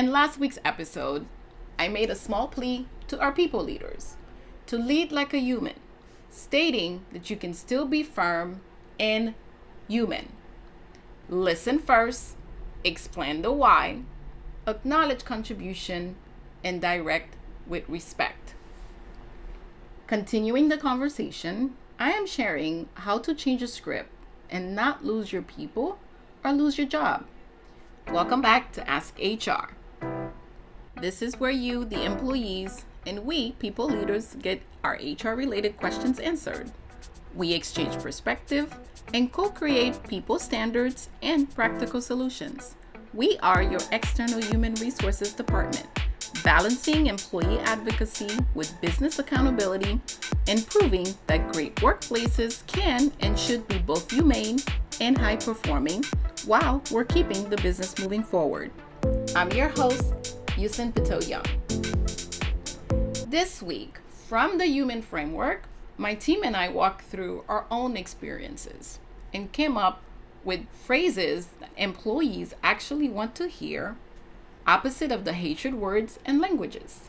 In last week's episode, I made a small plea to our people leaders to lead like a human, stating that you can still be firm and human. Listen first, explain the why, acknowledge contribution, and direct with respect. Continuing the conversation, I am sharing how to change a script and not lose your people or lose your job. Welcome back to Ask HR. This is where you, the employees, and we, people leaders, get our HR related questions answered. We exchange perspective and co-create people standards and practical solutions. We are your external human resources department, balancing employee advocacy with business accountability and proving that great workplaces can and should be both humane and high performing while we're keeping the business moving forward. I'm your host, Yusin Patel-Young. This week, from the Human Framework, my team and I walked through our own experiences and came up with phrases that employees actually want to hear, opposite of the hatred words and languages.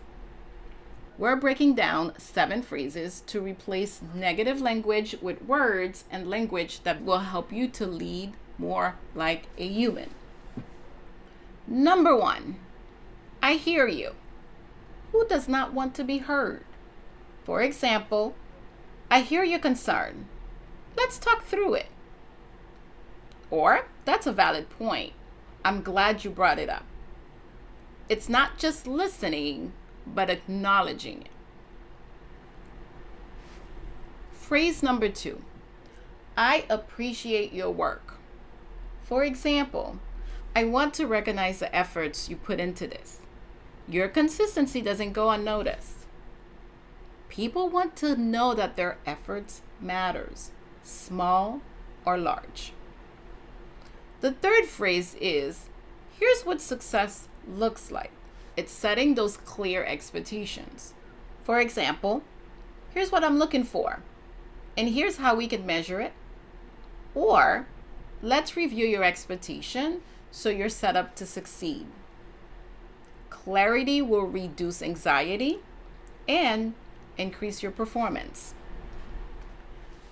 We're breaking down 7 phrases to replace negative language with words and language that will help you to lead more like a human. Number 1, I hear you. Who does not want to be heard? For example, I hear your concern. Let's talk through it. Or, that's a valid point. I'm glad you brought it up. It's not just listening, but acknowledging it. Phrase number 2, I appreciate your work. For example, I want to recognize the efforts you put into this. Your consistency doesn't go unnoticed. People want to know that their efforts matters, small or large. The third phrase is, here's what success looks like. It's setting those clear expectations. For example, here's what I'm looking for, and here's how we can measure it. Or, let's review your expectation so you're set up to succeed. Clarity will reduce anxiety and increase your performance.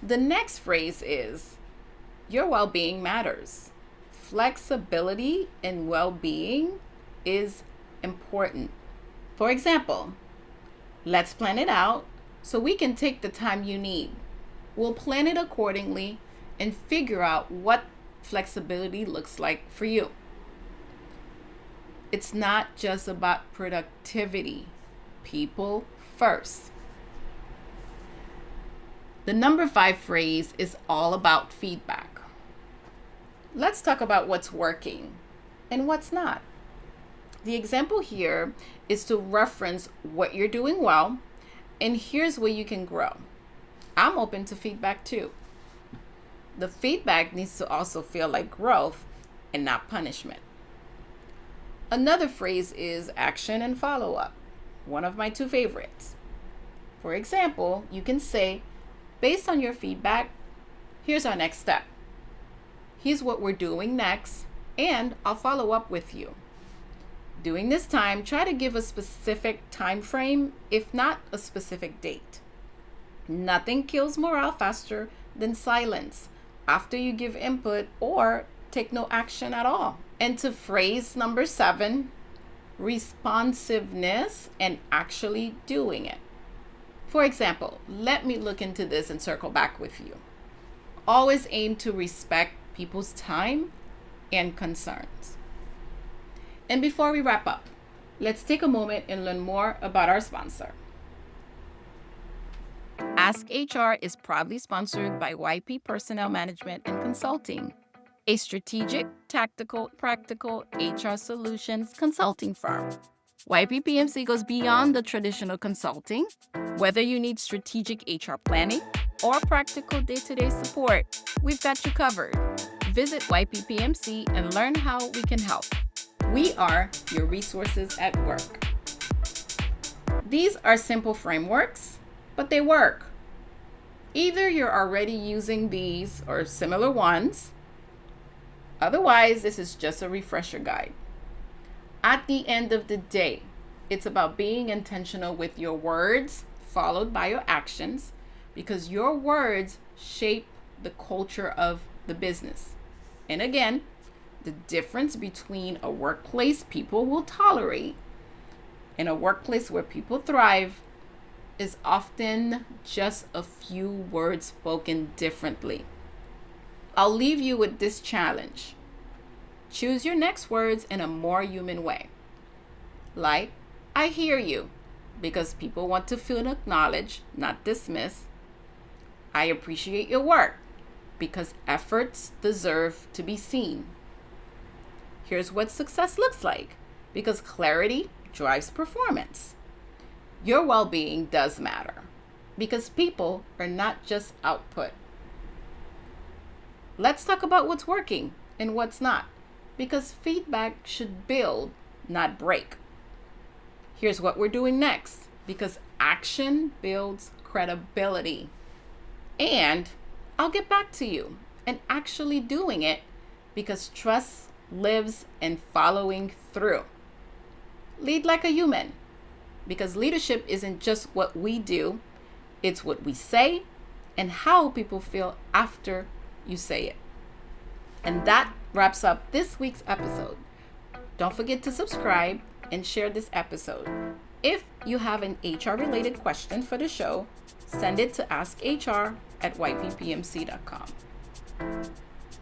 The next phrase is, your well-being matters. Flexibility and well-being is important. For example, let's plan it out so we can take the time you need. We'll plan it accordingly and figure out what flexibility looks like for you. It's not just about productivity. People first. The number 5 phrase is all about feedback. Let's talk about what's working and what's not. The example here is to reference what you're doing well, and here's where you can grow. I'm open to feedback too. The feedback needs to also feel like growth and not punishment. Another phrase is action and follow-up, one of my 2 favorites. For example, you can say, based on your feedback, here's our next step. Here's what we're doing next, and I'll follow up with you. During this time, try to give a specific time frame, if not a specific date. Nothing kills morale faster than silence after you give input or take no action at all. And to phrase number 7, responsiveness and actually doing it. For example, let me look into this and circle back with you. Always aim to respect people's time and concerns. And before we wrap up, let's take a moment and learn more about our sponsor. Ask HR is proudly sponsored by YP Personnel Management and Consulting, a strategic, tactical, practical HR solutions consulting firm. YPPMC goes beyond the traditional consulting. Whether you need strategic HR planning or practical day-to-day support, we've got you covered. Visit YPPMC and learn how we can help. We are your resources at work. These are simple frameworks, but they work. Either you're already using these or similar ones. Otherwise, this is just a refresher guide. At the end of the day, it's about being intentional with your words, followed by your actions, because your words shape the culture of the business. And again, the difference between a workplace people will tolerate and a workplace where people thrive is often just a few words spoken differently. I'll leave you with this challenge. Choose your next words in a more human way. Like, I hear you, because people want to feel acknowledged, not dismissed. I appreciate your work, because efforts deserve to be seen. Here's what success looks like, because clarity drives performance. Your well-being does matter, because people are not just output. Let's talk about what's working and what's not, because feedback should build, not break. Here's what we're doing next, because action builds credibility. And I'll get back to you and actually doing it, because trust lives in following through. Lead like a human, because leadership isn't just what we do, it's what we say and how people feel after you say it. And that wraps up this week's episode. Don't forget to subscribe and share this episode. If you have an HR related question for the show, send it to askhr@yppmc.com.